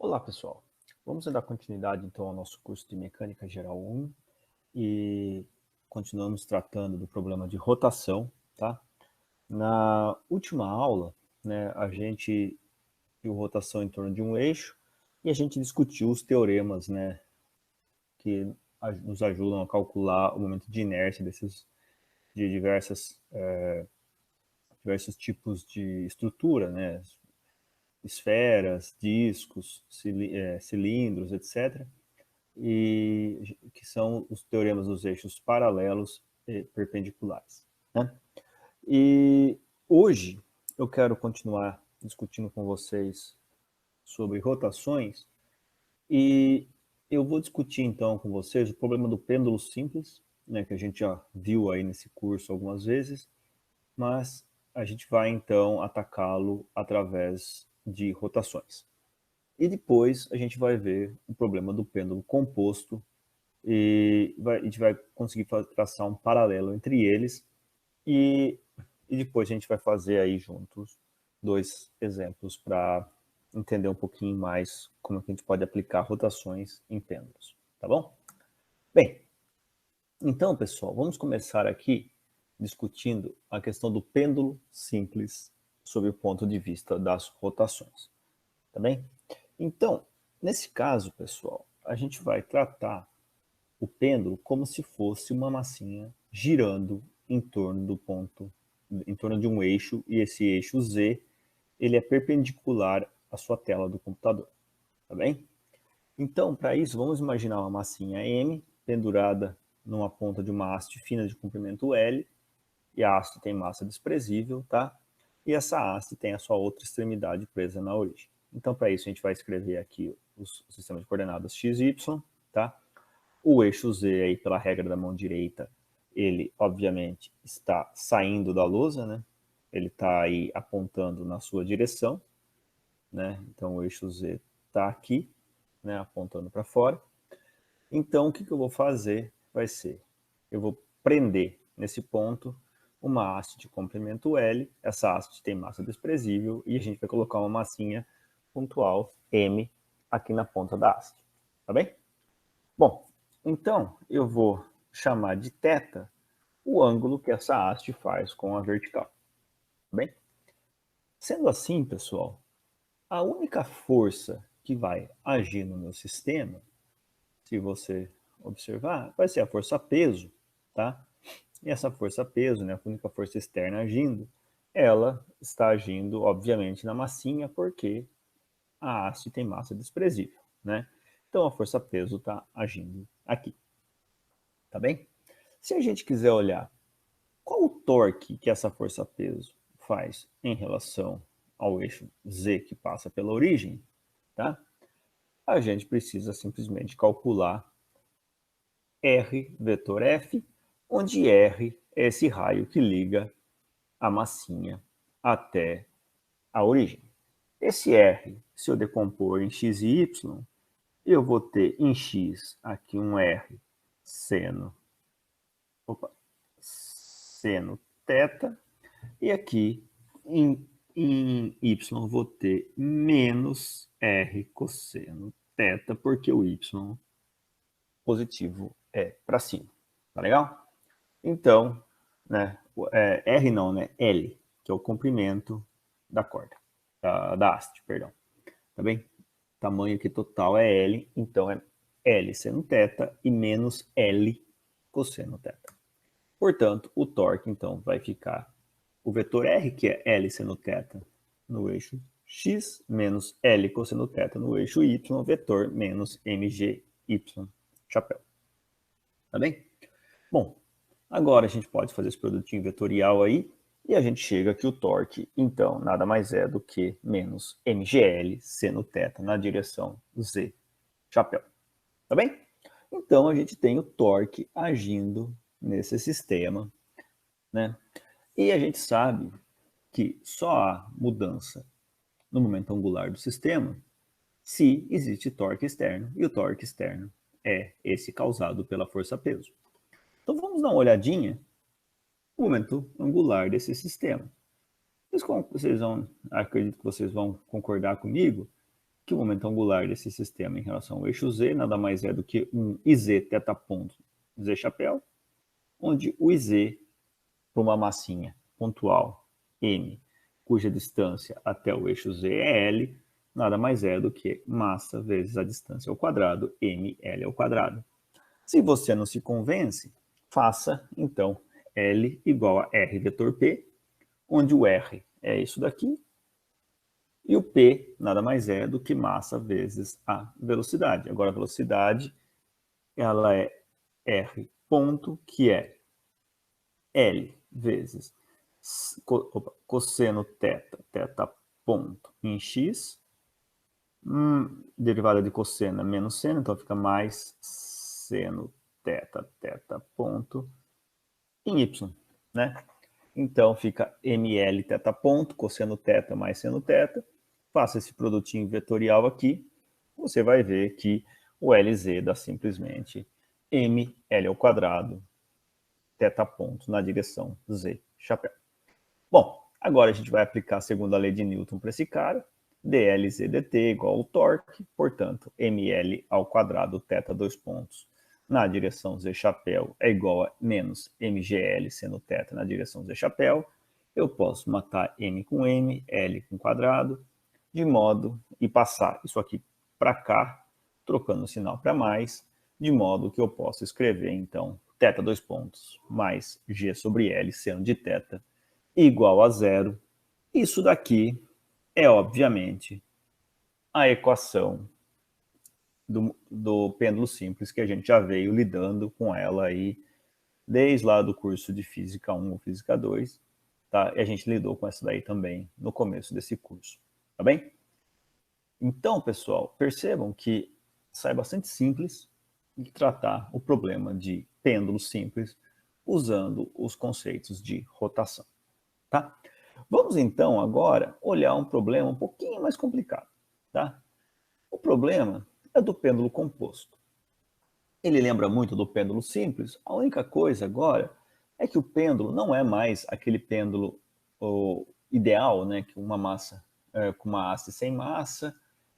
Olá, pessoal. Vamos dar continuidade, então, ao nosso curso de Mecânica Geral 1 e continuamos tratando do problema de rotação, tá? Na última aula, né, a gente viu rotação em torno de um eixo e a gente discutiu os teoremas, né, que nos ajudam a calcular o momento de inércia de diversos tipos de estrutura, né, esferas, discos, cilindros, etc. E que são os teoremas dos eixos paralelos e perpendiculares, né? E hoje eu quero continuar discutindo com vocês sobre rotações e eu vou discutir então com vocês o problema do pêndulo simples, né, que a gente já viu aí nesse curso algumas vezes, mas a gente vai então atacá-lo através de rotações. E depois a gente vai ver o problema do pêndulo composto e a gente vai conseguir traçar um paralelo entre eles e, e depois a gente vai fazer aí juntos dois exemplos para entender um pouquinho mais como que a gente pode aplicar rotações em pêndulos, tá bom? Bem, então, pessoal, vamos começar aqui discutindo a questão do pêndulo simples sob o ponto de vista das rotações, tá bem? Então, nesse caso, pessoal, a gente vai tratar o pêndulo como se fosse uma massinha girando em torno do ponto, em torno de um eixo, e esse eixo Z, ele é perpendicular à sua tela do computador, tá bem? Então, para isso, vamos imaginar uma massinha M pendurada numa ponta de uma haste fina de comprimento L, e a haste tem massa desprezível, tá? E essa haste tem a sua outra extremidade presa na origem. Então, para isso, a gente vai escrever aqui o sistema de coordenadas x, y, tá? O eixo Z, aí, pela regra da mão direita, ele, obviamente, está saindo da lousa, né? Ele está aí apontando na sua direção, né? Então, o eixo Z está aqui, né? Apontando para fora. Então, o que eu vou fazer vai ser, eu vou prender nesse ponto uma haste de comprimento L, essa haste tem massa desprezível, e a gente vai colocar uma massinha pontual M aqui na ponta da haste, tá bem? Bom, então eu vou chamar de θ o ângulo que essa haste faz com a vertical, tá bem? Sendo assim, pessoal, a única força que vai agir no meu sistema, se você observar, vai ser a força peso, tá? E essa força peso, né, a única força externa agindo, ela está agindo, obviamente, na massinha, porque a haste tem massa desprezível, né? Então a força peso está agindo aqui, tá bem? Se a gente quiser olhar qual o torque que essa força-peso faz em relação ao eixo Z que passa pela origem, tá? A gente precisa simplesmente calcular R vetor F, onde R é esse raio que liga a massinha até a origem. Esse R, se eu decompor em x e y, eu vou ter em x aqui um R seno θ, e aqui em y vou ter menos R cosseno θ, porque o y positivo é para cima. Tá legal? Então, né, R não, né? L, que é o comprimento da corda, da haste, perdão. Tá bem? O tamanho aqui total é L, então é L seno θ e menos L cosseno θ. Portanto, o torque, então, vai ficar o vetor R, que é L seno θ no eixo X, menos L cosseno θ no eixo Y, vetor menos MGY, chapéu. Tá bem? Bom, agora a gente pode fazer esse produtinho vetorial aí, e a gente chega que o torque, então, nada mais é do que menos MGL seno θ na direção Z, chapéu. Tá bem? Então, a gente tem o torque agindo nesse sistema, né? E a gente sabe que só há mudança no momento angular do sistema se existe torque externo, e o torque externo é esse causado pela força-peso. Então vamos dar uma olhadinha no momento angular desse sistema. Acredito que vocês vão concordar comigo que o momento angular desse sistema em relação ao eixo Z nada mais é do que um IZ θ ponto Z chapéu, onde o IZ para uma massinha pontual M, cuja distância até o eixo Z é L, nada mais é do que massa vezes a distância ao quadrado, mL ao quadrado. Se você não se convence, faça, então, L igual a R vetor P, onde o R é isso daqui, e o P nada mais é do que massa vezes a velocidade. Agora, a velocidade, ela é R ponto, que é L vezes cosseno θ ponto em x, derivada de cosseno é menos seno, então fica mais seno θ ponto em y, né? Então fica ml θ ponto, cosseno θ mais seno θ, faça esse produtinho vetorial aqui, você vai ver que o LZ dá simplesmente ml ao quadrado θ ponto na direção Z chapéu. Bom, agora a gente vai aplicar a segunda lei de Newton para esse cara, dLz dt igual ao torque, portanto, ml ao quadrado θ dois pontos na direção Z chapéu é igual a menos mgl seno θ na direção Z chapéu. Eu posso matar m com m, l com quadrado, de modo e passar isso aqui para cá, trocando o sinal para mais, de modo que eu possa escrever, então, θ dois pontos mais g sobre l seno de θ igual a zero. Isso daqui é, obviamente, a equação do pêndulo simples, que a gente já veio lidando com ela aí desde lá do curso de Física 1 ou Física 2, tá? E a gente lidou com essa daí também no começo desse curso, tá bem? Então, pessoal, percebam que sai bastante simples de tratar o problema de pêndulo simples usando os conceitos de rotação, tá? Vamos então agora olhar um problema um pouquinho mais complicado, tá? O problema é do pêndulo composto. Ele lembra muito do pêndulo simples, a única coisa agora é que o pêndulo não é mais aquele pêndulo ideal, né, que uma massa com uma haste sem massa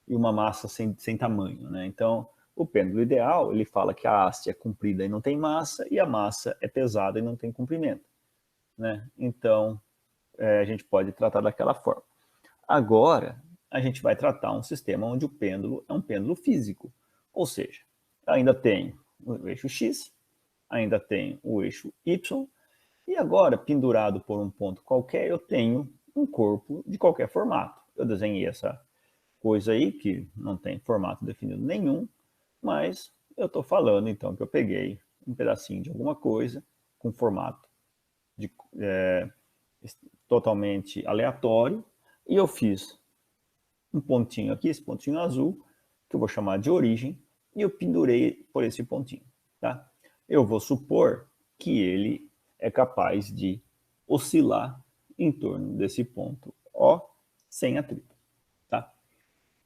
e uma massa sem tamanho, né? Então, o pêndulo ideal, ele fala que a haste é comprida e não tem massa, e a massa é pesada e não tem comprimento, né? Então, a gente pode tratar daquela forma. Agora, a gente vai tratar um sistema onde o pêndulo é um pêndulo físico, ou seja, ainda tem o eixo X, ainda tem o eixo Y, e agora, pendurado por um ponto qualquer, eu tenho um corpo de qualquer formato. Eu desenhei essa coisa aí, que não tem formato definido nenhum, mas eu estou falando, então, que eu peguei um pedacinho de alguma coisa com formato de, totalmente aleatório, e eu fiz um pontinho aqui, esse pontinho azul, que eu vou chamar de origem, e eu pendurei por esse pontinho, tá? Eu vou supor que ele é capaz de oscilar em torno desse ponto O sem atrito, tá?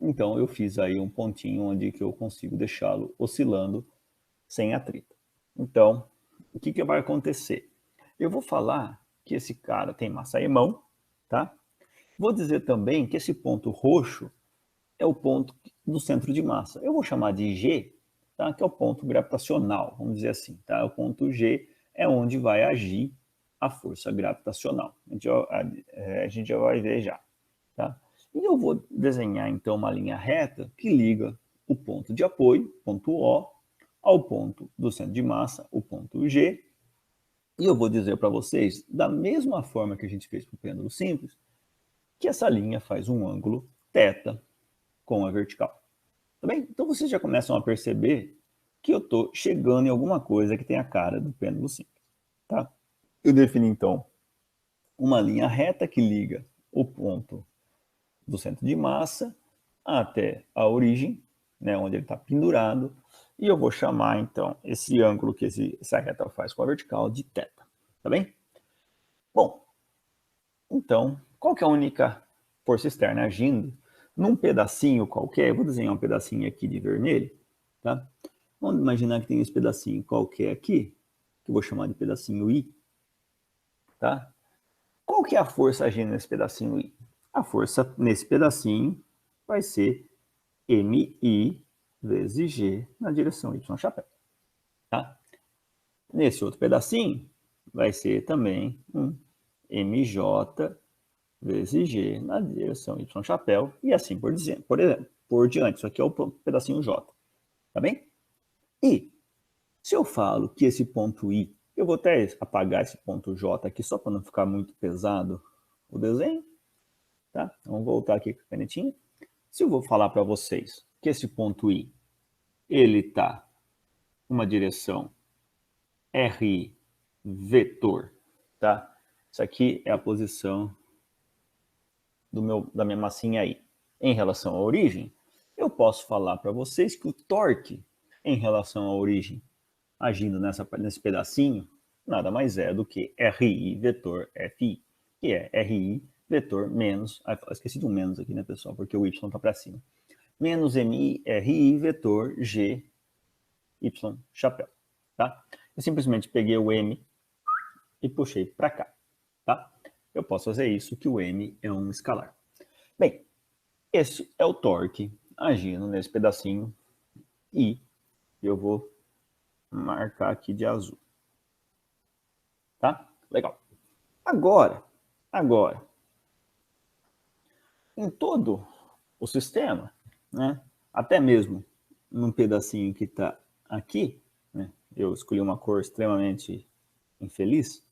Então eu fiz aí um pontinho onde que eu consigo deixá-lo oscilando sem atrito. Então, o que vai acontecer? Eu vou falar que esse cara tem massa emão, tá? Vou dizer também que esse ponto roxo é o ponto do centro de massa. Eu vou chamar de G, tá? Que é o ponto gravitacional, vamos dizer assim. Tá? O ponto G é onde vai agir a força gravitacional. A gente já vai ver já. Tá? E eu vou desenhar, então, uma linha reta que liga o ponto de apoio, ponto O, ao ponto do centro de massa, o ponto G. E eu vou dizer para vocês, da mesma forma que a gente fez para o pêndulo simples, que essa linha faz um ângulo θ com a vertical. Tá bem? Então vocês já começam a perceber que eu estou chegando em alguma coisa que tem a cara do pêndulo simples. Tá? Eu defini então uma linha reta que liga o ponto do centro de massa até a origem, né, onde ele está pendurado, e eu vou chamar então esse ângulo que essa reta faz com a vertical de θ. Tá bem? Bom, então, qual que é a única força externa agindo num pedacinho qualquer? Eu vou desenhar um pedacinho aqui de vermelho, tá? Vamos imaginar que tem esse pedacinho qualquer aqui, que eu vou chamar de pedacinho I, tá? Qual que é a força agindo nesse pedacinho I? A força nesse pedacinho vai ser MI vezes G na direção Y chapéu. Tá? Nesse outro pedacinho, vai ser também um MJ vezes G na direção Y chapéu, e assim por diante. Isso aqui é o pedacinho J. Tá bem? E se eu falo que esse ponto I, eu vou até apagar esse ponto J aqui, só para não ficar muito pesado o desenho. Tá? Vamos voltar aqui com a canetinha. Se eu vou falar para vocês que esse ponto I, ele está uma direção RI vetor, tá? Isso aqui é a posição da minha massinha aí. Em relação à origem, eu posso falar para vocês que o torque em relação à origem, agindo nesse pedacinho, nada mais é do que RI vetor FI, que é RI vetor menos... esqueci de um menos aqui, né, pessoal? Porque o Y está para cima. Menos MI RI vetor G Y chapéu, tá? Eu simplesmente peguei o M e puxei para cá, tá? Eu posso fazer isso, que o M é um escalar. Bem, esse é o torque agindo nesse pedacinho e eu vou marcar aqui de azul, tá? Legal. Agora, em todo o sistema, né, até mesmo num pedacinho que está aqui, né, eu escolhi uma cor extremamente infeliz,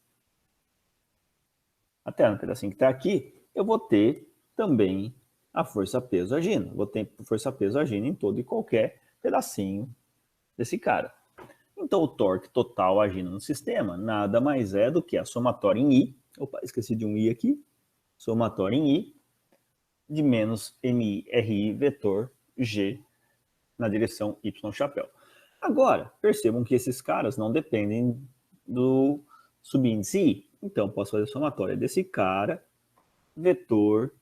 até no pedacinho que está aqui, eu vou ter também a força-peso agindo. Vou ter força-peso agindo em todo e qualquer pedacinho desse cara. Então, o torque total agindo no sistema nada mais é do que a somatória em I. Opa, esqueci de um I aqui. Somatória em I de menos MI RI vetor G na direção Y chapéu. Agora, percebam que esses caras não dependem do subíndice I. Então, posso fazer a somatória desse cara, vetor,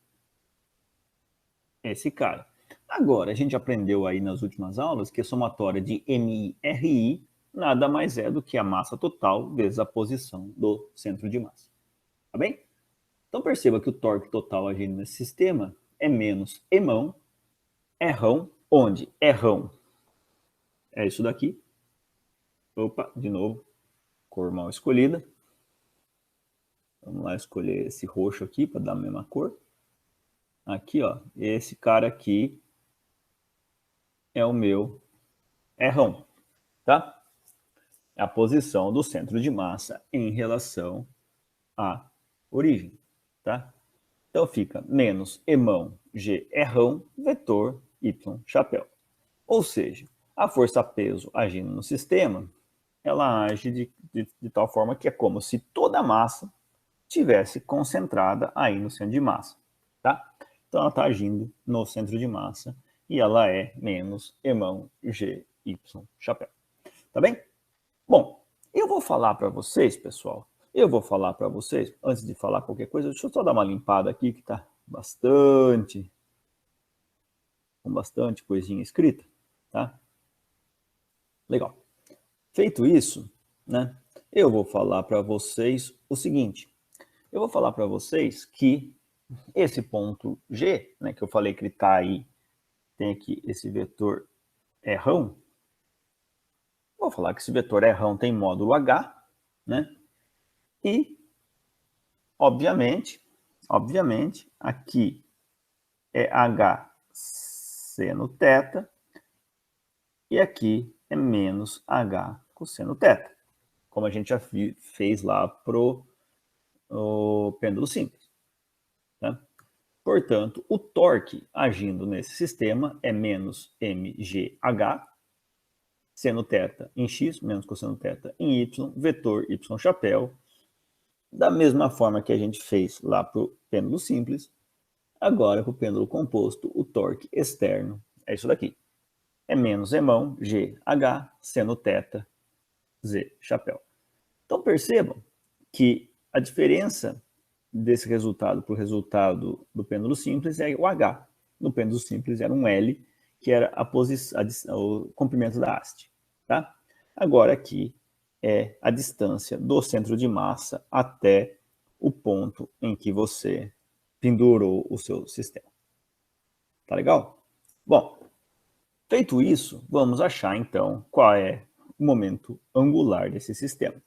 esse cara. Agora, a gente aprendeu aí nas últimas aulas que a somatória de MI RI nada mais é do que a massa total vezes a posição do centro de massa. Tá bem? Então, perceba que o torque total agindo nesse sistema é menos Emão, Rão, onde Rão é isso daqui. Opa, de novo, cor mal escolhida. Vamos lá escolher esse roxo aqui para dar a mesma cor. Aqui, ó, esse cara aqui é o meu Rão, tá? É a posição do centro de massa em relação à origem, tá? Então fica menos Emão G Rão, vetor Y chapéu. Ou seja, a força-peso agindo no sistema, ela age de tal forma que é como se toda a massa tivesse concentrada aí no centro de massa, tá? Então ela está agindo no centro de massa e ela é menos Emão G Y chapéu, tá bem? Bom, eu vou falar para vocês, pessoal, antes de falar qualquer coisa, deixa eu só dar uma limpada aqui que está com bastante coisinha escrita, tá? Legal. Feito isso, né, eu vou falar para vocês o seguinte. Eu vou falar para vocês que esse ponto G, né, que eu falei que ele está aí, tem aqui esse vetor Rão. Vou falar que esse vetor Rão tem módulo H, né? E, obviamente, aqui é H seno θ e aqui é menos H cosseno θ, como a gente já fez lá pro pêndulo simples. Tá? Portanto, o torque agindo nesse sistema é menos mgh, seno θ em x, menos cosseno θ em y, vetor y chapéu, da mesma forma que a gente fez lá para o pêndulo simples. Agora, para o pêndulo composto, o torque externo é isso daqui. É menos Emão, GH, seno θ, Z, chapéu. Então, percebam que a diferença desse resultado para o resultado do pêndulo simples é o H. No pêndulo simples era um L, que era o comprimento da haste. Tá? Agora aqui é a distância do centro de massa até o ponto em que você pendurou o seu sistema. Tá legal? Bom, Feito isso, vamos achar, então, qual é o momento angular desse sistema,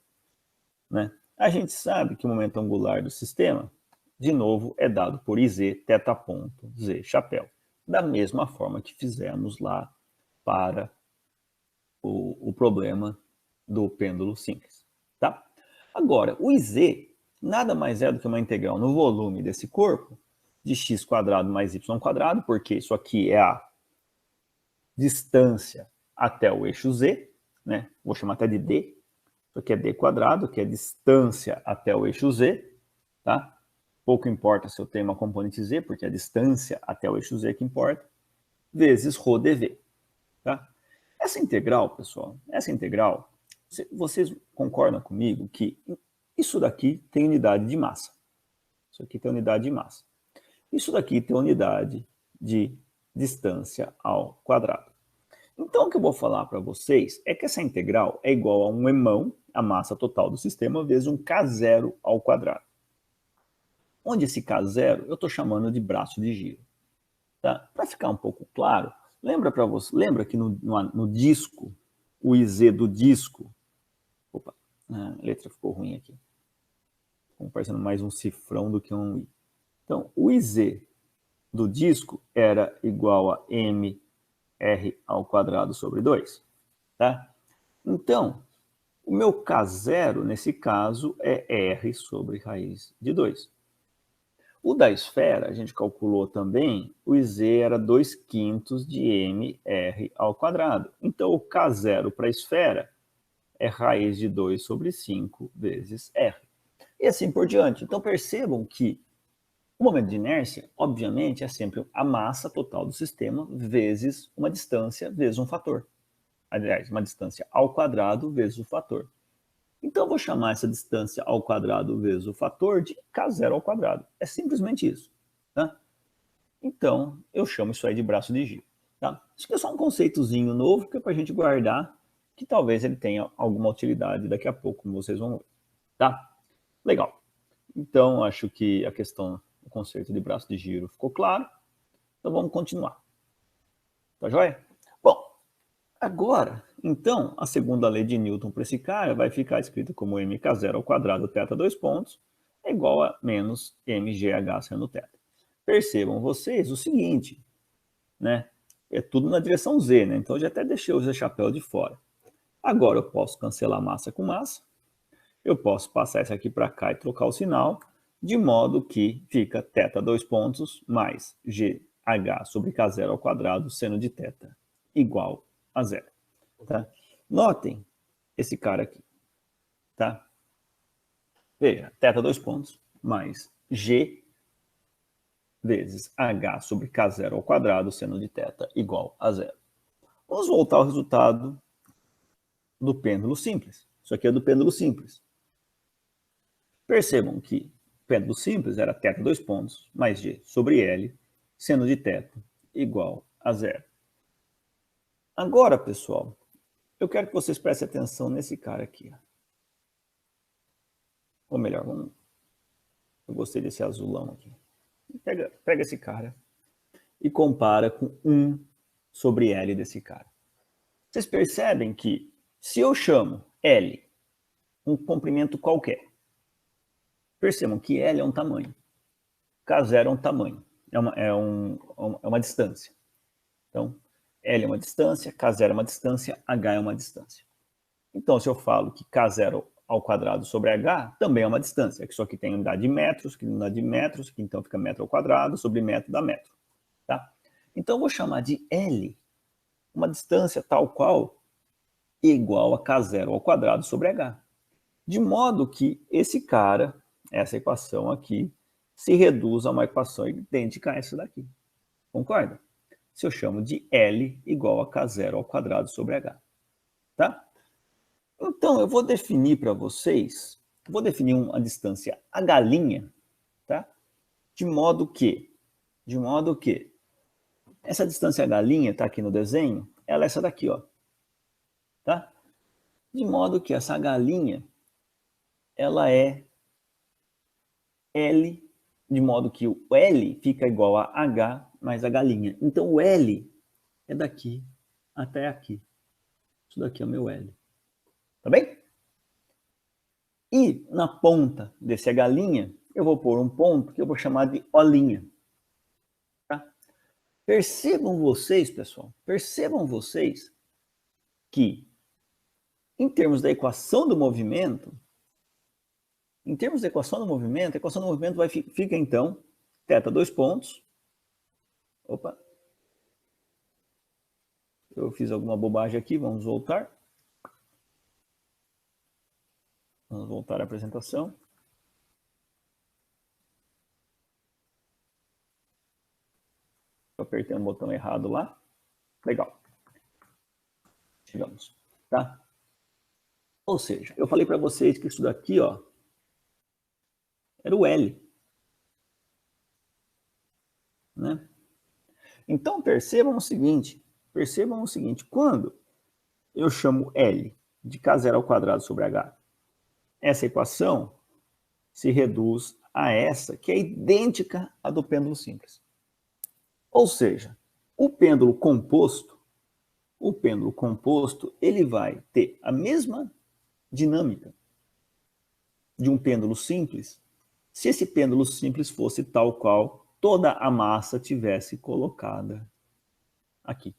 né? A gente sabe que o momento angular do sistema, de novo, é dado por IZ θ ponto Z chapéu, da mesma forma que fizemos lá para o problema do pêndulo simples, tá? Agora, o IZ nada mais é do que uma integral no volume desse corpo de x quadrado mais y quadrado, porque isso aqui é a distância até o eixo Z, né? Vou chamar até de D. Isso aqui é D quadrado, que é distância até o eixo Z, tá? Pouco importa se eu tenho uma componente Z, porque é a distância até o eixo Z que importa, vezes ρ dV, tá? Essa integral, pessoal, vocês concordam comigo que isso daqui tem unidade de massa. Isso aqui tem unidade de massa. Isso daqui tem unidade de distância ao quadrado. Então, o que eu vou falar para vocês é que essa integral é igual a um emão, a massa total do sistema, vezes um K0 ao quadrado. Onde esse K0 eu estou chamando de braço de giro. Tá? Para ficar um pouco claro, lembra que no disco, o IZ do disco... Opa, a letra ficou ruim aqui. Ficou parecendo mais um cifrão do que um I. Então, o IZ do disco era igual a mr ao quadrado sobre 2. Tá? Então, o meu K0, nesse caso, é R sobre raiz de 2. O da esfera, a gente calculou também, o IZ era 2/5 de mr ao quadrado. Então, o K0 para a esfera é raiz de 2 sobre 5 vezes R. E assim por diante. Então, percebam que o momento de inércia, obviamente, é sempre a massa total do sistema vezes uma distância vezes um fator. Aliás, uma distância ao quadrado vezes o fator. Então, eu vou chamar essa distância ao quadrado vezes o fator de K0 ao quadrado. É simplesmente isso. Tá? Então, eu chamo isso aí de braço de giro. Tá? Isso aqui é só um conceitozinho novo que é para a gente guardar, que talvez ele tenha alguma utilidade daqui a pouco, como vocês vão ver. Tá? Legal. Então, acho que a questão, o conceito de braço de giro ficou claro. Então, vamos continuar. Tá joia? Bom, agora, então, a segunda lei de Newton para esse cara vai ficar escrita como mk0 ao quadrado θ 2 pontos é igual a menos mgh seno θ. Percebam vocês o seguinte, né? É tudo na direção z, né? Então, eu já até deixei o z chapéu de fora. Agora, eu posso cancelar massa com massa. Eu posso passar isso aqui para cá e trocar o sinal, de modo que fica θ 2 pontos mais gh sobre k0 ao quadrado seno de θ igual a zero. Tá? Notem esse cara aqui. Tá? Veja, θ 2 pontos mais g vezes h sobre k0 ao quadrado seno de θ igual a zero. Vamos voltar ao resultado do pêndulo simples. Isso aqui é do pêndulo simples. Percebam que o pêndulo simples era θ 2 pontos mais g sobre L seno de θ igual a zero. Agora, pessoal, eu quero que vocês prestem atenção nesse cara aqui. Ou melhor, eu gostei desse azulão aqui. Pega esse cara e compara com 1 sobre L desse cara. Vocês percebem que se eu chamo L um comprimento qualquer, percebam que L é um tamanho, K0 é um tamanho, é uma distância. Então, L é uma distância, K0 é uma distância, H é uma distância. Então, se eu falo que K0 ao quadrado sobre H, também é uma distância, que isso aqui tem unidade de metros, que unidade de metros, que então fica metro ao quadrado, sobre metro dá metro. Tá? Então, eu vou chamar de L uma distância tal qual igual a K0 ao quadrado sobre H. De modo que esse cara, essa equação aqui, se reduz a uma equação idêntica a essa daqui. Concorda? Se eu chamo de L igual a K0 ao quadrado sobre H. Tá? Então, eu vou definir para vocês, vou definir uma distância H', tá? De modo que essa distância H' está aqui no desenho, ela é essa daqui, ó. Tá? De modo que essa H', ela é L, de modo que o L fica igual a H mais H'. Então, o L é daqui até aqui. Isso daqui é o meu L. Tá bem? E na ponta desse H', eu vou pôr um ponto que eu vou chamar de O'. Tá? Percebam vocês, pessoal, percebam vocês que, em termos da equação do movimento, a equação do movimento fica então, θ, 2 pontos. Opa! Eu fiz alguma bobagem aqui, vamos voltar. Vamos voltar à apresentação. Eu apertei um botão errado lá. Legal. Chegamos, tá? Ou seja, eu falei para vocês que isso daqui, ó, era o L. Né? Então, percebam o seguinte, quando eu chamo L de K0² sobre H, essa equação se reduz a essa, que é idêntica à do pêndulo simples. Ou seja, o pêndulo composto, ele vai ter a mesma dinâmica de um pêndulo simples, se esse pêndulo simples fosse tal qual toda a massa tivesse colocada aqui,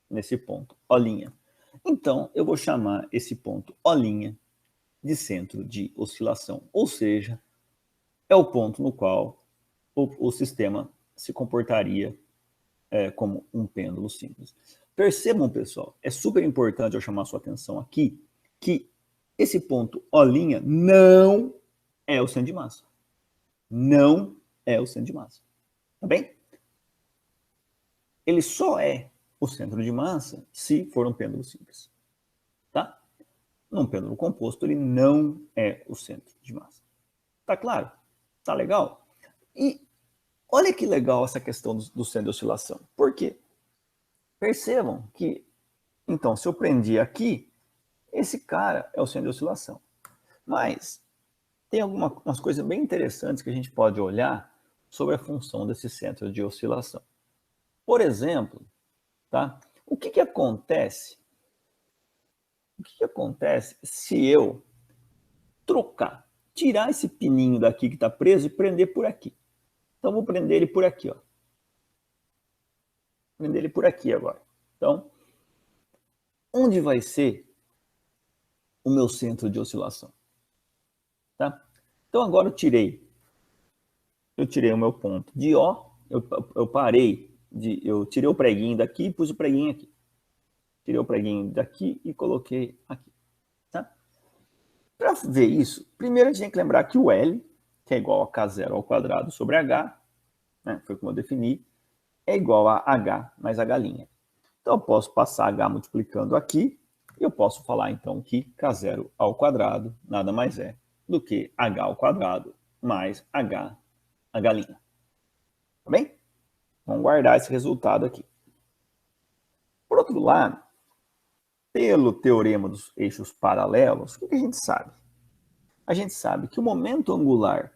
nesse ponto, O'. Então, eu vou chamar esse ponto O' de centro de oscilação, ou seja, é o ponto no qual o sistema se comportaria como um pêndulo simples. Percebam, pessoal, é super importante eu chamar a sua atenção aqui, que esse ponto O' não é o centro de massa. Não é o centro de massa. Tá bem? Ele só é o centro de massa se for um pêndulo simples. Tá? Num pêndulo composto, ele não é o centro de massa. Tá claro? Tá legal? E olha que legal essa questão do centro de oscilação. Por quê? Percebam que, então, se eu prendi aqui, esse cara é o centro de oscilação. Mas tem algumas coisas bem interessantes que a gente pode olhar sobre a função desse centro de oscilação. Por exemplo, tá? O que acontece se eu tirar esse pininho daqui que está preso e prender por aqui? Então, vou prender ele por aqui, ó. Prender ele por aqui agora. Então, onde vai ser o meu centro de oscilação? Tá? Então, agora eu tirei o meu ponto de O, eu tirei o preguinho daqui e pus o preguinho aqui. Tirei o preguinho daqui e coloquei aqui. Tá? Para ver isso, primeiro a gente tem que lembrar que o L, que é igual a K0² sobre H, né, foi como eu defini, é igual a H mais H'. Então, eu posso passar H multiplicando aqui, e eu posso falar, então, que K0² nada mais é do que H² mais H'. Tá bem? Vamos guardar esse resultado aqui. Por outro lado, pelo teorema dos eixos paralelos, o que a gente sabe? A gente sabe que o momento angular,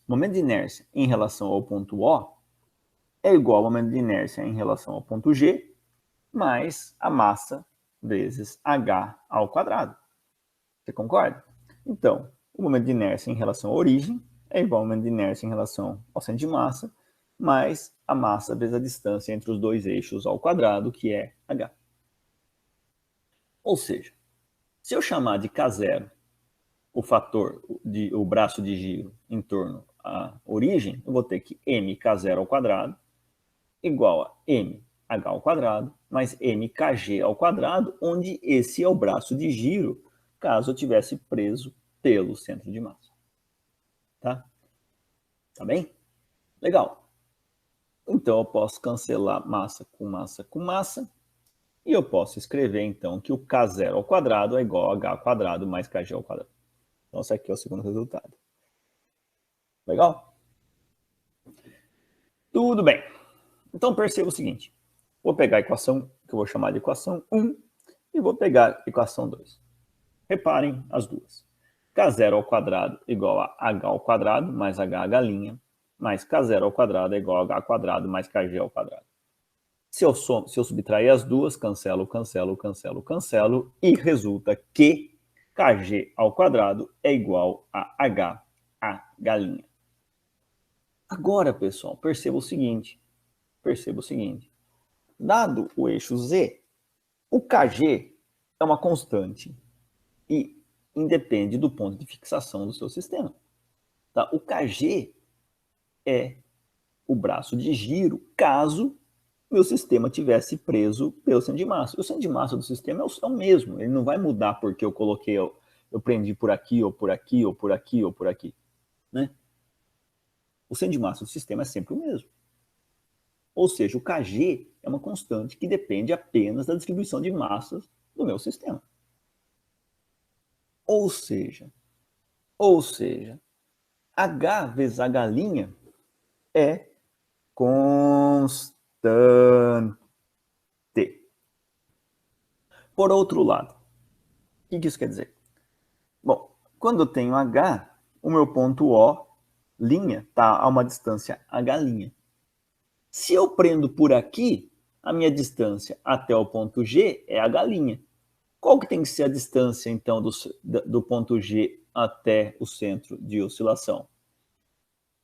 momento de inércia em relação ao ponto O é igual ao momento de inércia em relação ao ponto G, mais a massa vezes H². Você concorda? Então, o momento de inércia em relação à origem é igual ao momento de inércia em relação ao centro de massa, mais a massa vezes a distância entre os dois eixos ao quadrado, que é H. Ou seja, se eu chamar de K0 o braço de giro em torno à origem, eu vou ter que mk0² igual a mh² mais mkg², onde esse é o braço de giro, caso eu tivesse preso pelo centro de massa. Tá? Tá bem? Legal. Então, eu posso cancelar massa com massa com massa, e eu posso escrever, então, que o K0² é igual a H² mais Kg². Então, esse aqui é o segundo resultado. Legal? Tudo bem. Então, perceba o seguinte. Vou pegar a equação, que eu vou chamar de equação 1, e vou pegar a equação 2. Reparem as duas. K0² igual a H² mais HH', mais K0² é igual a H² mais Kg². Se eu subtrair as duas, cancelo, cancelo, cancelo, cancelo, e resulta que kg ao quadrado é igual a h, a galinha. Agora, pessoal, perceba o seguinte, dado o eixo z, o kg é uma constante e independe do ponto de fixação do seu sistema. Tá? O kg é o braço de giro caso meu sistema tivesse preso pelo centro de massa. O centro de massa do sistema é o mesmo, ele não vai mudar porque eu coloquei, eu prendi por aqui, ou por aqui, ou por aqui, ou por aqui. Né? O centro de massa do sistema é sempre o mesmo. Ou seja, o kg é uma constante que depende apenas da distribuição de massas do meu sistema. Ou seja, H vezes a galinha é constante. Por outro lado, o que isso quer dizer? Bom, quando eu tenho H, o meu ponto O, linha, está a uma distância H'. Se eu prendo por aqui, a minha distância até o ponto G é H'. Qual que tem que ser a distância, então, do ponto G até o centro de oscilação?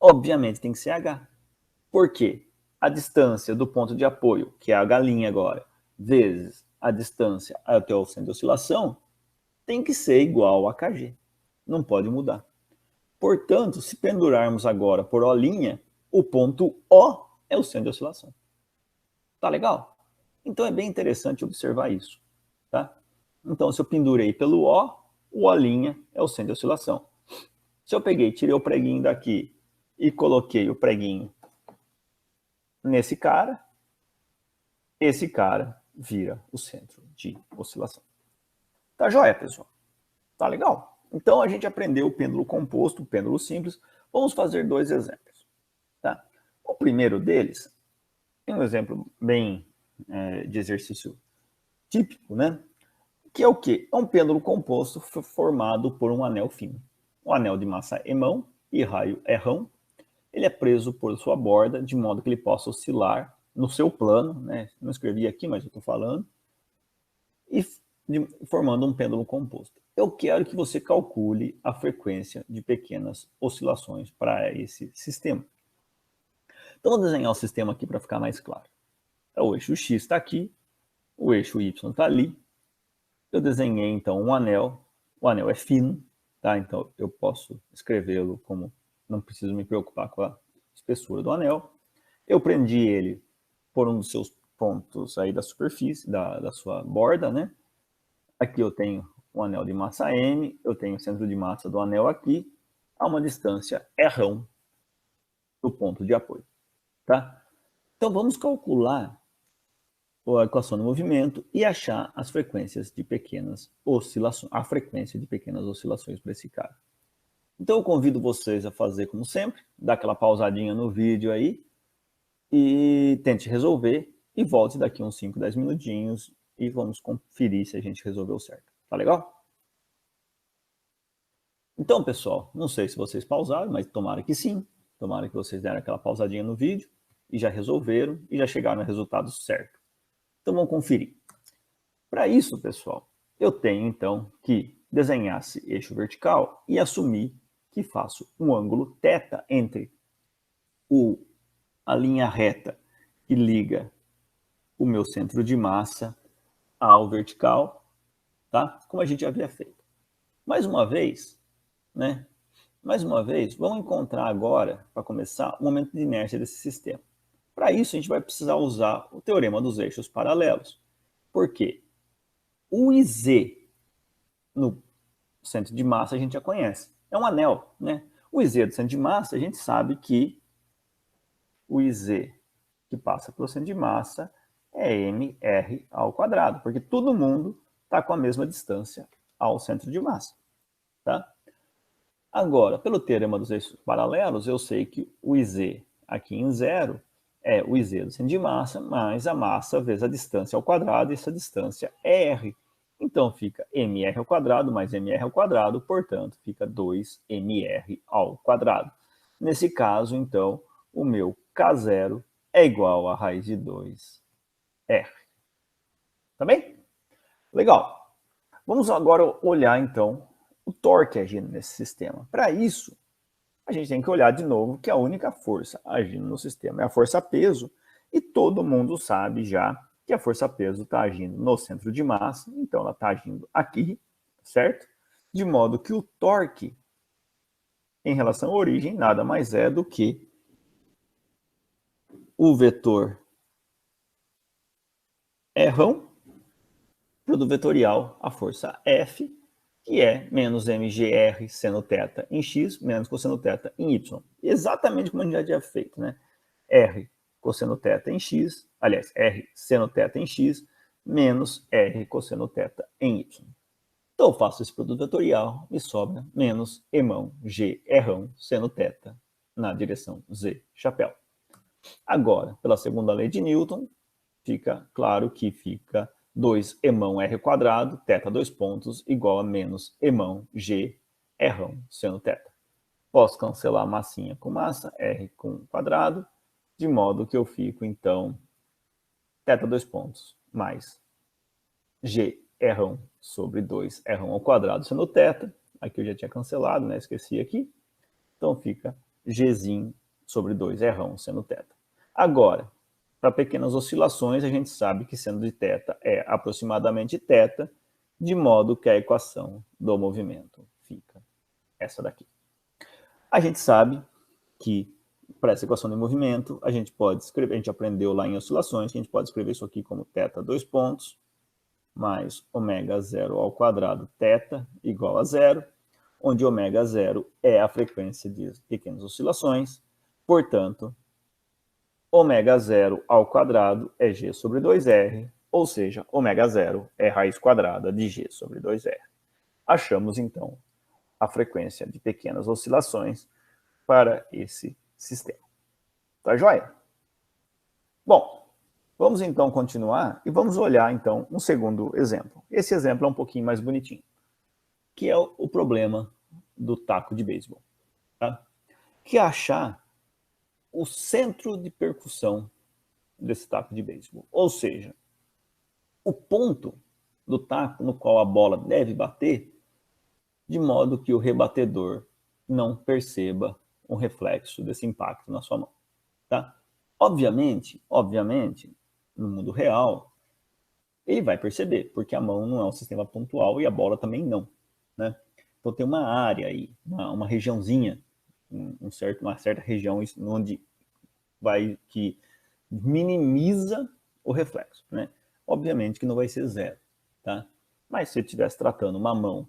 Obviamente tem que ser H. Por quê? A distância do ponto de apoio, que é H' agora, vezes a distância até o centro de oscilação, tem que ser igual a Kg. Não pode mudar. Portanto, se pendurarmos agora por O', o ponto O é o centro de oscilação. Tá legal? Então é bem interessante observar isso. Tá? Então, se eu pendurei pelo o O' é o centro de oscilação. Se eu peguei, tirei o preguinho daqui e coloquei o preguinho nesse cara, esse cara vira o centro de oscilação. Tá joia, pessoal? Tá legal? Então, a gente aprendeu o pêndulo composto, o pêndulo simples. Vamos fazer dois exemplos. Tá? O primeiro deles é um exemplo bem de exercício típico, né? Que é o quê? É um pêndulo composto formado por um anel fino. Um anel de massa emão e raio rão. Ele é preso por sua borda, de modo que ele possa oscilar no seu plano, né? Não escrevi aqui, mas eu estou falando, e formando um pêndulo composto. Eu quero que você calcule a frequência de pequenas oscilações para esse sistema. Então, vou desenhar o sistema aqui para ficar mais claro. O eixo X está aqui, o eixo Y está ali. Eu desenhei, então, um anel. O anel é fino, tá? Então, eu posso escrevê-lo como... Não preciso me preocupar com a espessura do anel. Eu prendi ele por um dos seus pontos aí da superfície, da sua borda, né? Aqui eu tenho um anel de massa M, eu tenho o centro de massa do anel aqui, a uma distância R do ponto de apoio, tá? Então, vamos calcular a equação do movimento e achar as frequências de pequenas oscilações, a frequência de pequenas oscilações para esse cara. Então, eu convido vocês a fazer como sempre, dar aquela pausadinha no vídeo aí e tente resolver e volte daqui uns 5, 10 minutinhos e vamos conferir se a gente resolveu certo. Tá legal? Então, pessoal, não sei se vocês pausaram, mas tomara que sim. Tomara que vocês deram aquela pausadinha no vídeo e já resolveram e já chegaram no resultado certo. Então, vamos conferir. Para isso, pessoal, eu tenho, então, que desenhar esse eixo vertical e assumir que faço um ângulo θ entre a linha reta que liga o meu centro de massa ao vertical, tá? Como a gente já havia feito. Mais uma vez, né? Mais uma vez, vamos encontrar agora, para começar, o momento de inércia desse sistema. Para isso, a gente vai precisar usar o teorema dos eixos paralelos. Por quê? O IZ no centro de massa a gente já conhece. É um anel, né? O IZ do centro de massa, a gente sabe que o IZ que passa pelo centro de massa é mr ao quadrado, porque todo mundo está com a mesma distância ao centro de massa, tá? Agora, pelo teorema dos eixos paralelos, eu sei que o IZ aqui em zero é o IZ do centro de massa mais a massa vezes a distância ao quadrado, e essa distância é R. Então, fica mr ao quadrado mais mr ao quadrado, portanto, fica 2mr ao quadrado. Nesse caso, então, o meu K0 é igual a raiz de 2 R. Tá bem? Legal. Vamos agora olhar, então, o torque agindo nesse sistema. Para isso, a gente tem que olhar de novo que a única força agindo no sistema é a força-peso, e todo mundo sabe já que a força-peso está agindo no centro de massa, então ela está agindo aqui, certo? De modo que o torque em relação à origem nada mais é do que o vetor R para o vetorial a força F, que é menos mgr seno θ em x menos cosseno θ em y. Exatamente como a gente já tinha feito, né? R cosseno θ em x, aliás, R seno θ em x menos R cosseno θ em y. Então eu faço esse produto vetorial e sobra menos emão g R seno θ na direção z chapéu. Agora, pela segunda lei de Newton, fica claro que fica 2 emão r quadrado, θ 2 pontos, igual a menos emão g R seno θ. Posso cancelar a massinha com massa, r com quadrado, de modo que eu fico, então, θ 2 pontos mais g R sobre 2 R ao quadrado seno θ. Aqui eu já tinha cancelado, né? Esqueci aqui. Então fica gzinho sobre 2 R seno θ. Agora, para pequenas oscilações, a gente sabe que seno de θ é aproximadamente θ, de modo que a equação do movimento fica essa daqui. A gente sabe que para essa equação de movimento, a gente pode escrever, a gente aprendeu lá em oscilações, que a gente pode escrever isso aqui como θ 2 pontos, mais ômega 0 ao quadrado θ igual a 0, onde ômega 0 é a frequência de pequenas oscilações, portanto, ômega 0 ao quadrado é g sobre 2r, ou seja, ômega 0 é raiz quadrada de g sobre 2r. Achamos, então, a frequência de pequenas oscilações para esse sistema. Tá joia? Bom, vamos então continuar e vamos olhar então um segundo exemplo. Esse exemplo é um pouquinho mais bonitinho, que é o problema do taco de beisebol, tá? Que é achar o centro de percussão desse taco de beisebol, ou seja, o ponto do taco no qual a bola deve bater, de modo que o rebatedor não perceba um reflexo desse impacto na sua mão, tá? Obviamente, no mundo real, ele vai perceber, porque a mão não é um sistema pontual e a bola também não, né? Então tem uma área aí, uma regiãozinha, uma certa região onde que minimiza o reflexo, né? Obviamente que não vai ser zero, tá? Mas se eu estivesse tratando uma mão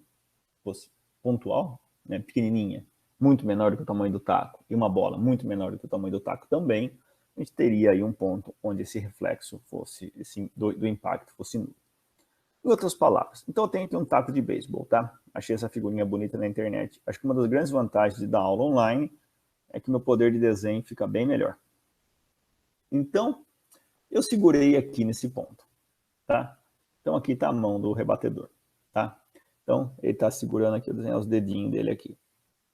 fosse pontual, né, pequenininha, muito menor do que o tamanho do taco, e uma bola muito menor do que o tamanho do taco também, a gente teria aí um ponto onde esse reflexo fosse, do impacto fosse nulo. Em outras palavras, então eu tenho aqui um taco de beisebol, tá? Achei essa figurinha bonita na internet. Acho que uma das grandes vantagens de dar aula online é que meu poder de desenho fica bem melhor. Então, eu segurei aqui nesse ponto, tá? Então aqui está a mão do rebatedor, tá? Então ele está segurando aqui, eu desenhar os dedinhos dele aqui,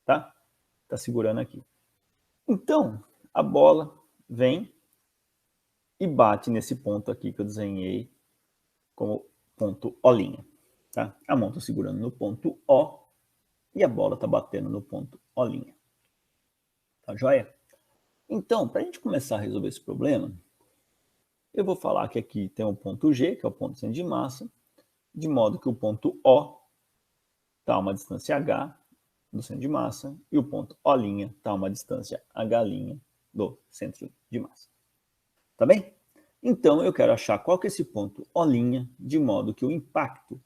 tá? Está segurando aqui. Então, a bola vem e bate nesse ponto aqui que eu desenhei como ponto O', tá? A mão está segurando no ponto O e a bola está batendo no ponto O'. Tá joia? Então, para a gente começar a resolver esse problema, eu vou falar que aqui tem um ponto G, que é o ponto de centro de massa, de modo que o ponto O está a uma distância H do centro de massa e o ponto O' está a uma distância H' do centro de massa. Tá bem? Então, eu quero achar qual que é esse ponto O', de modo que o impacto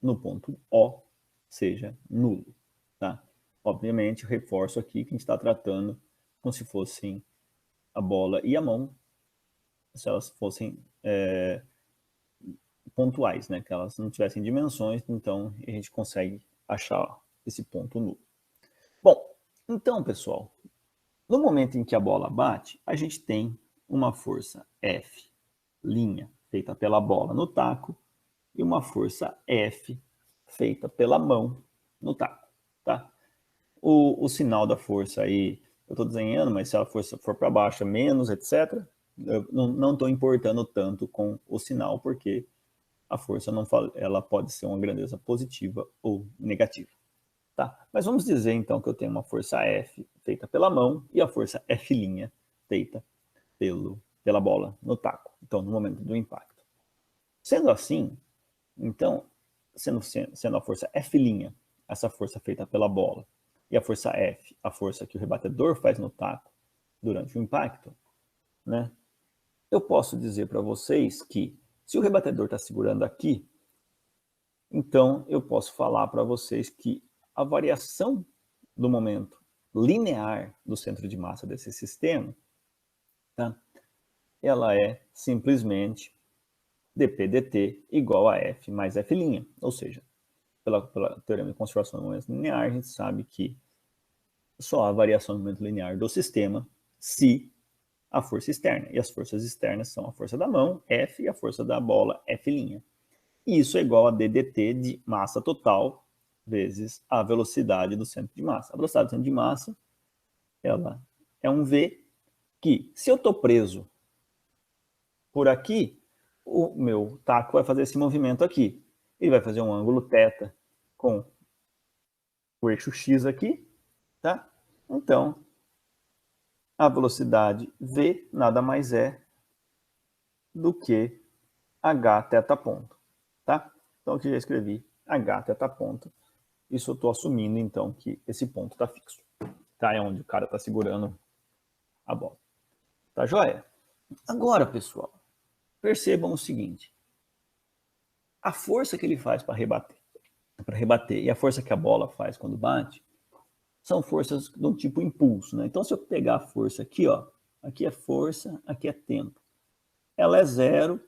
no ponto O seja nulo. Tá? Obviamente, eu reforço aqui que a gente está tratando como se fossem a bola e a mão, se elas fossem pontuais, né? Que elas não tivessem dimensões, então a gente consegue achar esse ponto nulo. Bom, então, pessoal, no momento em que a bola bate, a gente tem uma força F' feita pela bola no taco e uma força F feita pela mão no taco, tá? O sinal da força aí, eu estou desenhando, mas se ela for para baixo é menos, etc. eu não estou importando tanto com o sinal, porque a força ela pode ser uma grandeza positiva ou negativa. Tá? Mas vamos dizer então que eu tenho uma força F feita pela mão e a força F' feita pela bola no taco, então no momento do impacto. Sendo assim, então, sendo a força F', essa força feita pela bola, e a força F, a força que o rebatedor faz no taco durante o impacto, né? Eu posso dizer para vocês que se o rebatedor está segurando aqui, então eu posso falar para vocês que a variação do momento linear do centro de massa desse sistema, tá? Ela é simplesmente dp dt igual a F mais F', ou seja, pela teorema de conservação do momento linear, a gente sabe que só há variação do momento linear do sistema se a força externa. E as forças externas são a força da mão, F, e a força da bola, F'. E isso é igual a ddt de massa total vezes a velocidade do centro de massa. A velocidade do centro de massa, ela é um V que, se eu estou preso por aqui, o meu taco vai fazer esse movimento aqui. Ele vai fazer um ângulo θ com o eixo X aqui, tá? Então, a velocidade V nada mais é do que hθ ponto, tá? Então, aqui já escrevi hθ ponto. Isso eu estou assumindo, então, que esse ponto está fixo, tá? É onde o cara está segurando a bola. Tá joia? Agora, pessoal, percebam o seguinte. A força que ele faz para rebater e a força que a bola faz quando bate, são forças do tipo impulso, né? Então, se eu pegar a força aqui, ó, aqui é força, aqui é tempo. Ela é zero,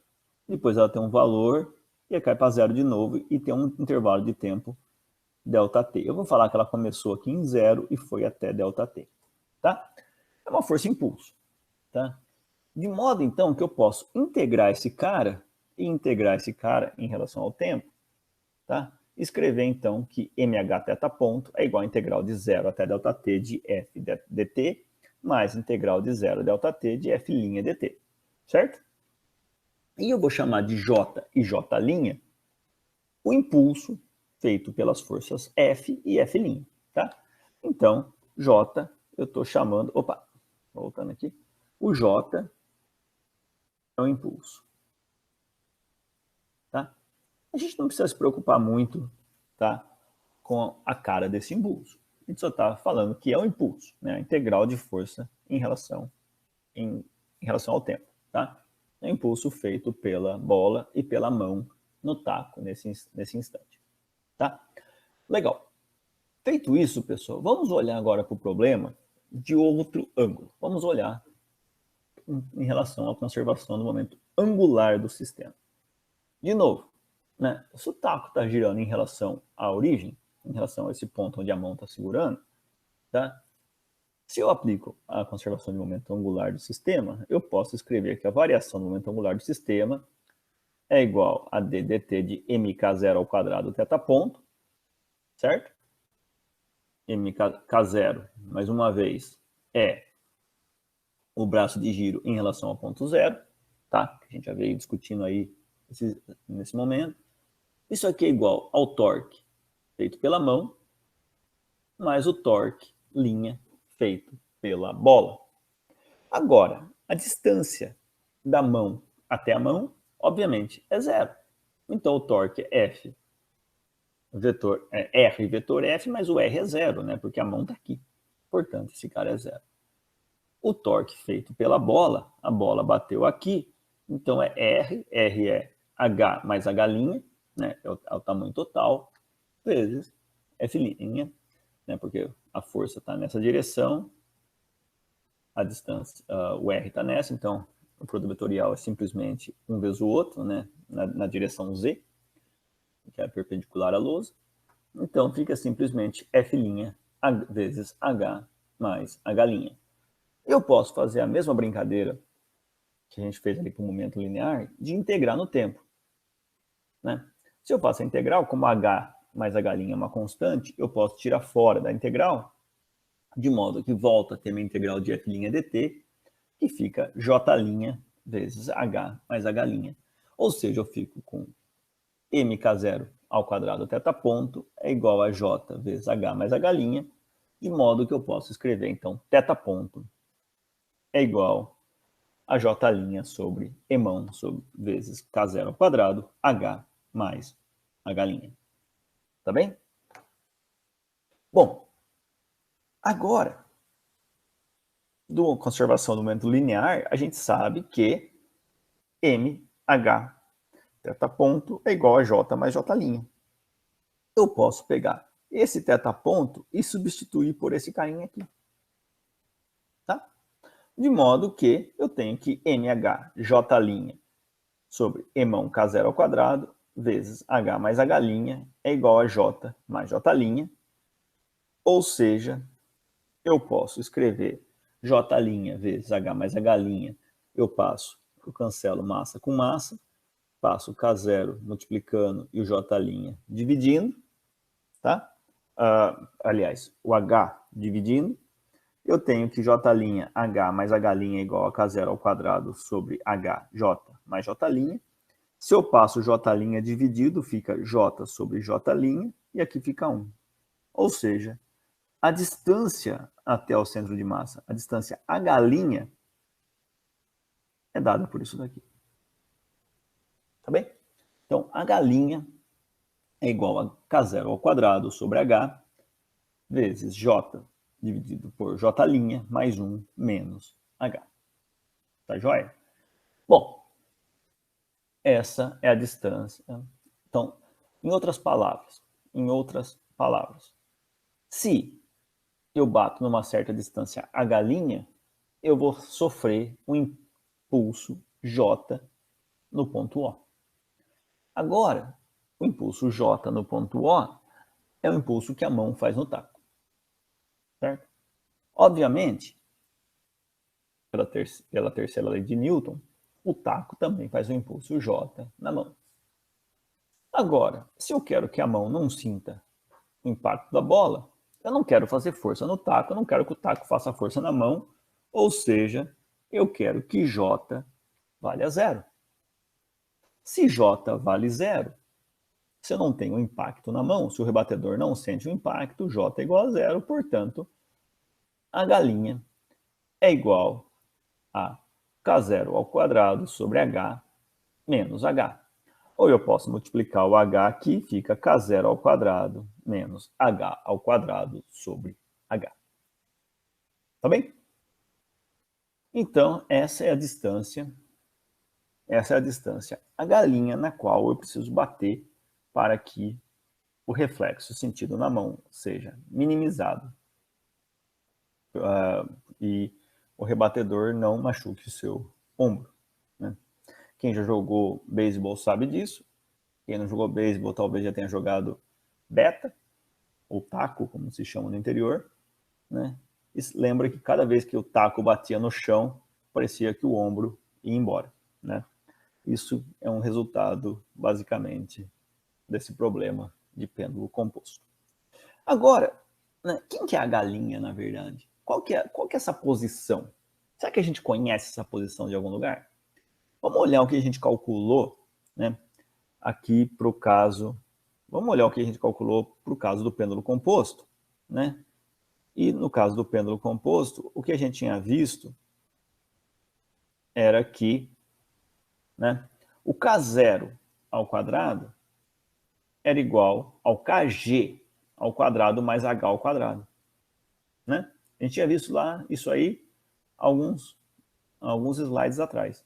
depois ela tem um valor, e cai para zero de novo, e tem um intervalo de tempo, ΔT. Eu vou falar que ela começou aqui em zero e foi até ΔT, tá? É uma força impulso, tá? De modo, então, que eu posso integrar esse cara em relação ao tempo, tá? Escrever, então, que mhθ ponto é igual a integral de 0 até ΔT de f dt, mais integral de 0 ΔT de f' dt, certo? E eu vou chamar de J e J' o impulso feito pelas forças F e F', tá? Então, J, eu estou chamando... Opa, voltando aqui. O J é o impulso, tá? A gente não precisa se preocupar muito, tá, com a cara desse impulso. A gente só está falando que é um impulso, né, a integral de força em relação ao tempo, tá? É um impulso feito pela bola e pela mão no taco nesse instante, tá? Legal. Feito isso, pessoal, vamos olhar agora para o problema de outro ângulo. Vamos olhar em relação à conservação do momento angular do sistema. De novo, né? Se o taco está girando em relação à origem, em relação a esse ponto onde a mão está segurando, tá? Se eu aplico a conservação de momento angular do sistema, eu posso escrever que a variação do momento angular do sistema é igual a ddt de mk0 ao quadrado θ ponto, certo? mk0, mais uma vez, é o braço de giro em relação ao ponto zero, tá? A gente já veio discutindo aí nesse momento. Isso aqui é igual ao torque feito pela mão, mais o torque linha feito pela bola. Agora, a distância da mão até a mão, obviamente, é zero. Então, o torque é F, R vetor F, mas o R é zero, né? Porque a mão está aqui. Portanto, esse cara é zero. O torque feito pela bola, a bola bateu aqui, então é R é H mais H', né? É o tamanho total, vezes F', né? Porque a força está nessa direção, a distância, o R está nessa, então o produto vetorial é simplesmente um vezes o outro, né? Na direção Z, que é perpendicular à lousa. Então fica simplesmente F' vezes H mais H'. Eu posso fazer a mesma brincadeira que a gente fez ali para o momento linear, de integrar no tempo, né? Se eu faço a integral, como H mais H' é uma constante, eu posso tirar fora da integral, de modo que volta a ter minha integral de F' dt, que fica J' vezes H mais H'. Ou seja, eu fico com mk0 ao quadrado θ ponto é igual a J vezes H mais H', de modo que eu posso escrever, então, θ ponto é igual a J' sobre Emão vezes K0 ao quadrado, H mais H'. Tá bem? Bom, agora, do conservação do momento linear, a gente sabe que MH θ ponto é igual a J mais J'. Eu posso pegar esse θ ponto e substituir por esse carinha aqui. Tá? De modo que eu tenho que MHJ' sobre Emão K0 ao quadrado vezes H mais H' é igual a J mais J'. Ou seja, eu posso escrever J' vezes H mais H', eu cancelo massa com massa, passo o K0 multiplicando e o J' dividindo, tá? Aliás, o H dividindo, eu tenho que J' H mais H' é igual a K0 ao quadrado sobre HJ mais J'. Se eu passo o J' dividido, fica J sobre J' e aqui fica 1. Ou seja, a distância até o centro de massa, a distância H' é dada por isso daqui. Tá bem? Então, H' é igual a K0 ao quadrado sobre H vezes J dividido por J' mais 1 menos H. Tá joia? Bom, essa é a distância. Então, em outras palavras, se eu bato numa certa distância H', eu vou sofrer um impulso J no ponto O. Agora, o impulso J no ponto O é o impulso que a mão faz no taco. Certo? Obviamente, pela terceira lei de Newton, o taco também faz um impulso J na mão. Agora, se eu quero que a mão não sinta o impacto da bola, eu não quero fazer força no taco, eu não quero que o taco faça força na mão, ou seja, eu quero que J valha 0. Se J vale 0, se eu não tenho impacto na mão, se o rebatedor não sente o impacto, J é igual a 0, portanto, H' é igual a K0 ao quadrado sobre H menos H. Ou eu posso multiplicar o H aqui, fica K0 ao quadrado menos H ao quadrado sobre H. Tá bem? Então, essa é a distância H' na qual eu preciso bater para que o reflexo sentido na mão seja minimizado e o rebatedor não machuque o seu ombro. Né? Quem já jogou beisebol sabe disso. Quem não jogou beisebol talvez já tenha jogado beta, ou taco, como se chama no interior. Né? E lembra que cada vez que o taco batia no chão, parecia que o ombro ia embora. Né? Isso é um resultado, basicamente, desse problema de pêndulo composto. Agora, né, quem que é a galinha, na verdade? Qual que é essa posição? Será que a gente conhece essa posição de algum lugar? Vamos olhar o que a gente calculou, né, aqui para o caso... Vamos olhar o que a gente calculou para o caso do pêndulo composto, né? E no caso do pêndulo composto, o que a gente tinha visto era que, né, o K0 ao quadrado era igual ao Kg ao quadrado mais H ao quadrado. Né? A gente tinha visto lá isso aí alguns slides atrás,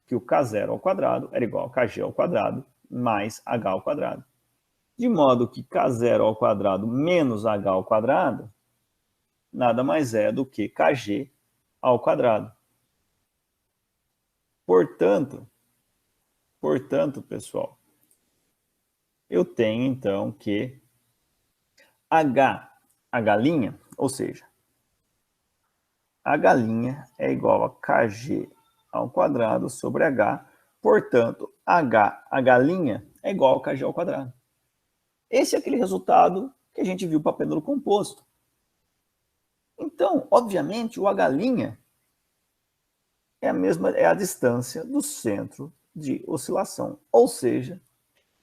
que o K0 ao quadrado era igual a Kg ao quadrado mais H ao quadrado. De modo que K0 ao quadrado menos H ao quadrado nada mais é do que Kg ao quadrado. Portanto, pessoal, eu tenho então que H, ou seja, H' é igual a Kg ao quadrado sobre H, portanto, H' é igual a Kg ao quadrado. Esse é aquele resultado que a gente viu para pêndulo composto. Então, obviamente, o H' é a distância do centro de oscilação. Ou seja,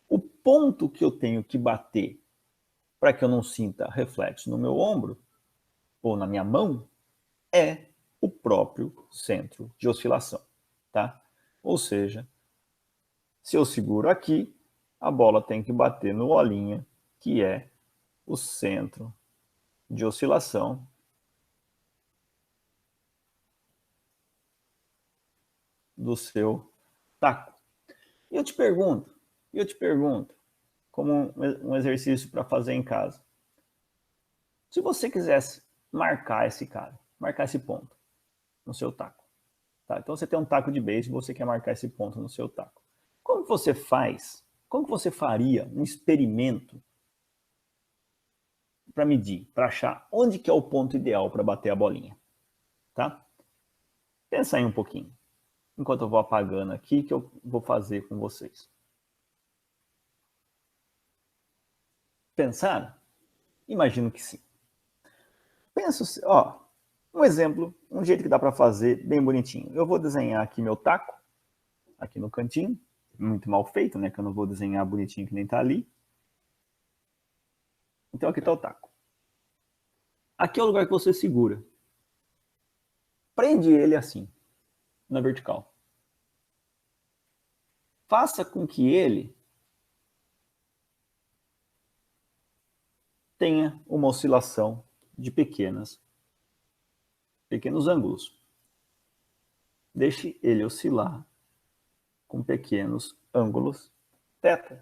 o ponto que eu tenho que bater para que eu não sinta reflexo no meu ombro ou na minha mão é o próprio centro de oscilação, tá? Ou seja, se eu seguro aqui, a bola tem que bater no bolinha, que é o centro de oscilação do seu taco. E eu te pergunto, como um exercício para fazer em casa. Se você quisesse marcar esse cara, marcar esse ponto no seu taco, tá? Então você tem um taco de beisebol, você quer marcar esse ponto no seu taco. Como você faz? Como você faria um experimento para medir, para achar onde que é o ponto ideal para bater a bolinha, tá? Pensa aí um pouquinho, enquanto eu vou apagando aqui, que eu vou fazer com vocês. Pensaram? Imagino que sim. Pensa, ó, um exemplo, um jeito que dá para fazer bem bonitinho. Eu vou desenhar aqui meu taco, aqui no cantinho, muito mal feito, né, que eu não vou desenhar bonitinho que nem tá ali. Então aqui tá o taco. Aqui é o lugar que você segura. Prende ele assim, na vertical. Faça com que ele tenha uma oscilação de pequenos ângulos. Deixe ele oscilar com pequenos ângulos θ.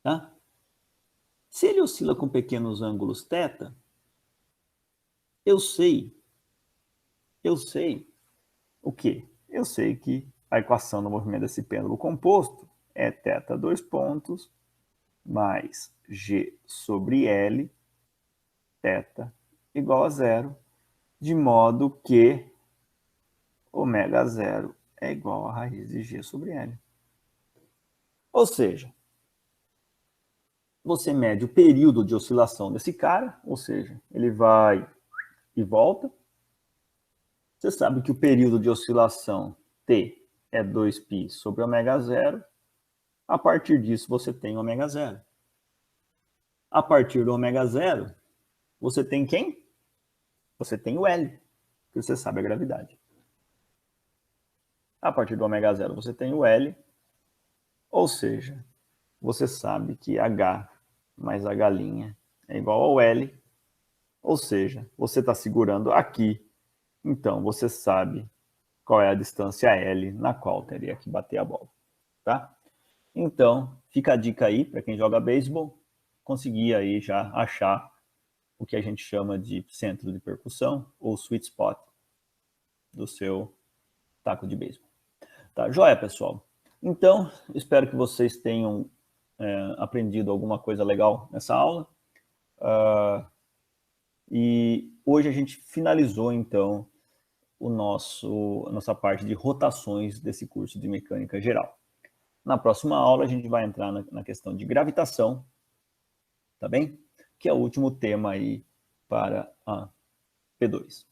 Tá? Se ele oscila com pequenos ângulos θ, eu sei o quê? Eu sei que a equação do movimento desse pêndulo composto é θ 2 pontos mais g sobre L, θ igual a zero, de modo que ômega zero é igual a raiz de g sobre L. Ou seja, você mede o período de oscilação desse cara, ou seja, ele vai e volta. Você sabe que o período de oscilação T é 2π sobre ômega zero. A partir disso, você tem ômega zero. A partir do ômega zero, você tem quem? Você tem o L, que você sabe a gravidade. A partir do ômega zero, você tem o L, ou seja, você sabe que H mais H' é igual ao L, ou seja, você está segurando aqui, então você sabe qual é a distância L na qual teria que bater a bola, tá? Então, fica a dica aí para quem joga beisebol, conseguir aí já achar o que a gente chama de centro de percussão ou sweet spot do seu taco de beisebol. Tá, joia, pessoal? Então, espero que vocês tenham aprendido alguma coisa legal nessa aula. E hoje a gente finalizou, então, a nossa parte de rotações desse curso de mecânica geral. Na próxima aula, a gente vai entrar na questão de gravitação, tá bem? Que é o último tema aí para a P2,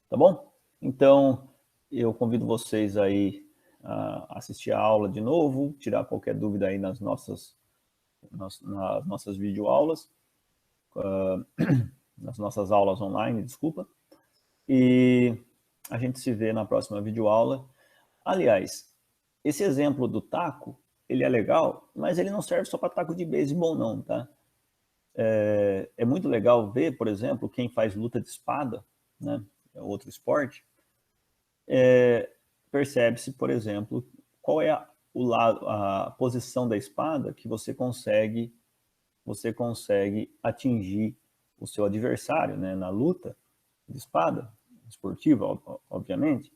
tá bom? Então, eu convido vocês aí a assistir a aula de novo, tirar qualquer dúvida aí nas nossas videoaulas, nas nossas aulas online, desculpa. E a gente se vê na próxima videoaula. Aliás, esse exemplo do taco, ele é legal, mas ele não serve só para taco de beisebol não, tá? É muito legal ver, por exemplo, quem faz luta de espada, né? É outro esporte, percebe-se, por exemplo, qual é a posição da espada que você consegue atingir o seu adversário, né, na luta de espada, esportiva, obviamente,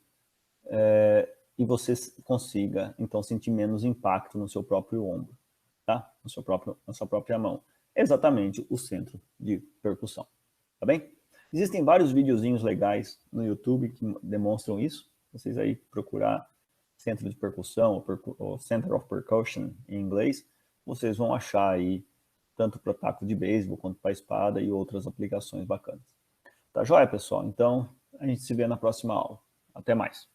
e você consiga, então, sentir menos impacto no seu próprio ombro, tá? Na sua própria mão. Exatamente o centro de percussão, tá bem? Existem vários videozinhos legais no YouTube que demonstram isso. Vocês aí procurar centro de percussão ou Center of Percussion em inglês, vocês vão achar aí tanto para taco de beisebol quanto para espada e outras aplicações bacanas. Tá joia, pessoal? Então, a gente se vê na próxima aula. Até mais.